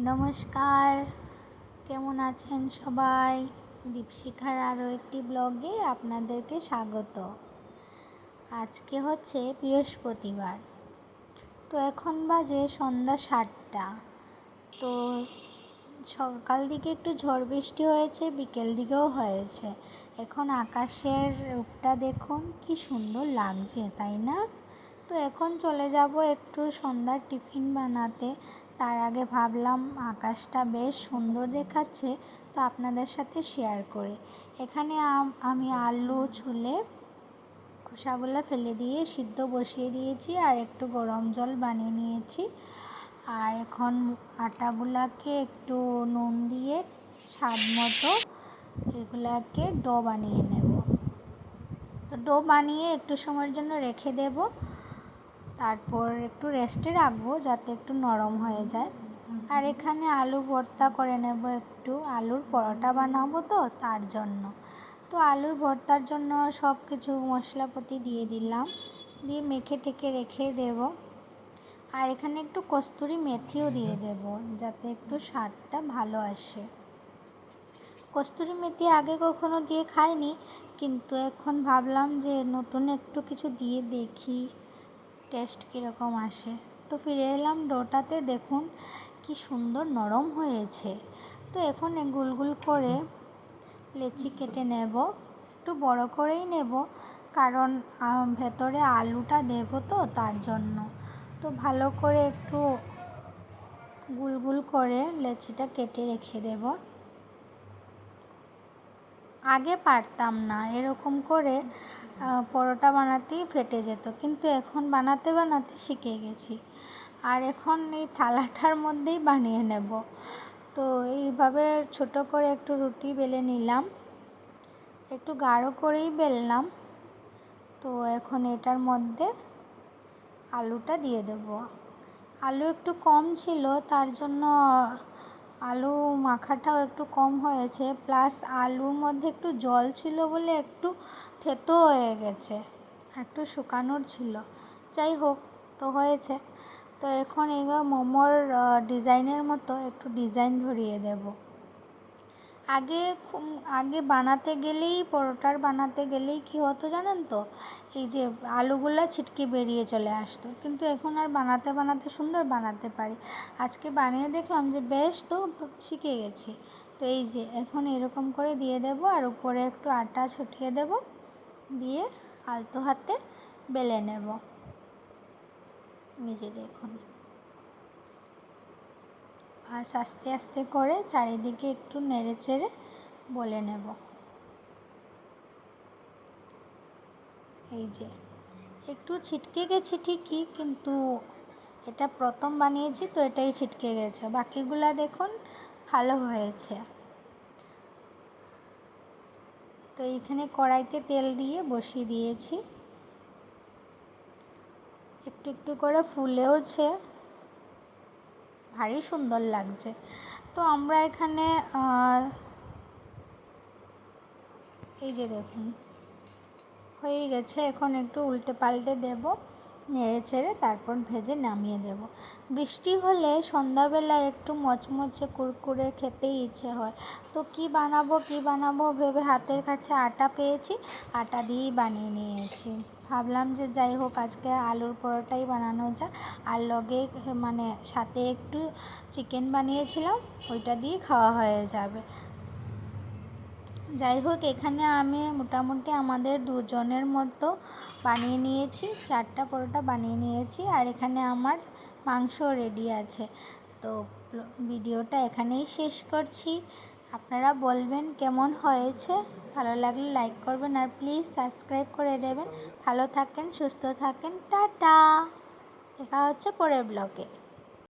নমস্কার, কেমন আছেন সবাই? দীপশিখার আরও একটি ব্লগে আপনাদেরকে স্বাগত। আজকে হচ্ছে বৃহস্পতিবার। তো এখন বাজে সন্ধ্যা 7টা। তো সকাল দিকে একটু ঝড় বৃষ্টি হয়েছে, বিকেল দিকেও হয়েছে। এখন আকাশের রূপটা দেখুন, কি সুন্দর লাগছে, তাই না? তো এখন চলে যাব একটু সন্ধ্যার টিফিন বানাতে। তার আগে ভাবলাম আকাশটা বেশ সুন্দর দেখাচ্ছে, তো আপনাদের সাথে শেয়ার করি। এখানে আমি আলু ছুলে খোসাগুলো ফেলে দিয়ে সিদ্ধ বসিয়ে দিয়েছি, আর একটু গরম জল বানিয়ে নিয়েছি। আর এখন আটাগুলাকে একটু নুন দিয়ে স্বাদ মতো এগুলাকে ডো বানিয়ে নেব। তো ডো বানিয়ে একটু সময়ের জন্য রেখে দেব, তারপর একটু রেস্টে রাখবো যাতে একটু নরম হয়ে যায়। আর এখানে আলু ভর্তা করে নেব, একটু আলুর পরোটা বানাবো তো তার জন্য। তো আলুর ভর্তার জন্য সব কিছু মশলাপাতি দিয়ে দিলাম, দিয়ে মেখে টেকে রেখে দেব। আর এখানে একটু কস্তুরি মেথিও দিয়ে দেব যাতে একটু স্বাদটা ভালো আসে। কস্তুরি মেথি আগে কখনো দিয়ে খাইনি, কিন্তু এখন ভাবলাম যে নতুন একটু কিছু দিয়ে দেখি টেস্ট কীরকম আসে। তো ফিরে এলাম ডোটাতে, দেখুন কি সুন্দর নরম হয়েছে। তো এখন গুল করে লেচি কেটে নেব, একটু বড় করেই নেব, কারণ ভেতরে আলুটা দেব তো তার জন্য। তো ভালো করে একটু গুল করে লেচিটা কেটে রেখে দেব। আগে পারতাম না এরকম করে পরোটা বানাতেই ফেটে যেত, কিন্তু এখন বানাতে বানাতে শিখে গেছি। আর এখন এই থালাটার মধ্যেই বানিয়ে নেব। তো এইভাবে ছোট করে একটু রুটি বেলে নিলাম, একটু গাঢ় করেই বেললাম। তো এখন এটার মধ্যে আলুটা দিয়ে দেব। আলু একটু কম ছিল, তার জন্য আলু মাখাটাও একটু কম হয়েছে, প্লাস আলুর মধ্যে একটু জল ছিল বলে একটু থেতো হয়ে গেছে, একটু শুকানোর ছিল। যাই হোক, তো হয়েছে। তো এখন এবার মোমোর ডিজাইনের মতো একটু ডিজাইন ধরিয়ে দেব। আগে বানাতে গেলেই পরোটার বানাতে গেলেই কী হতো জানেন তো, এই যে আলুগুলো ছিটকে বেরিয়ে চলে আসতো, কিন্তু এখন আর বানাতে বানাতে সুন্দর বানাতে পারি। আজকে বানিয়ে দেখলাম যে বেশ, তো শিখে গেছি। তো এই যে এখন এরকম করে দিয়ে দেব, আর উপরে একটু আটা ছড়িয়ে দেব, দিয়ে আলতো হাতে বেলে নেব। এই যে দেখুন, আর আস্তে আস্তে করে চারিদিকে একটু নেড়ে চেড়ে বলে নেব। এই যে একটু ছিটকে গেছে ঠিকই, কিন্তু এটা প্রথম বানিয়েছি তো এটাই ছিটকে গেছে, বাকিগুলা দেখুন ভালো হয়েছে। তো এইখানে কড়াইতে তেল দিয়ে বসিয়ে দিয়েছি, একটু একটু করে ফুলেওছে, ভারী সুন্দর লাগছে। তো আমরা এখানে এই যে দেখুন হয়ে গেছে, এখন একটু উল্টে পাল্টে দেব, নেড়ে ছেড়ে তারপর ভেজে নামিয়ে দেব। বৃষ্টি হলে সন্ধ্যাবেলায় একটু মচমচে কুরকুরে খেতেই ইচ্ছে হয়। তো কি বানাবো ভেবে হাতের কাছে আটা পেয়েছি, আটা দিয়েই বানিয়ে নিয়েছি। ভাবলাম যে যাই হোক, আজকে আলুর পরোটাই বানানো যায়। আর লগে মানে সাথে একটু চিকেন বানিয়েছিলাম, ওইটা দিয়ে খাওয়া হয়ে যাবে। যাই হোক, এখানে আমি মোটামুটি আমাদের দুজনের মতো বানিয়ে নিয়েছি, 4টা পরোটা বানিয়ে নিয়েছি। আর এখানে আমার মাংস রেডি আছে। তো ভিডিওটা এখানেই শেষ করছি। আপনারা বলবেন কেমন হয়েছে, ভালো লাগলে লাইক করবেন, আর প্লিজ সাবস্ক্রাইব করে দেবেন। ভালো থাকেন, সুস্থ থাকেন, টাটা। দেখা হচ্ছে পরের ব্লগে।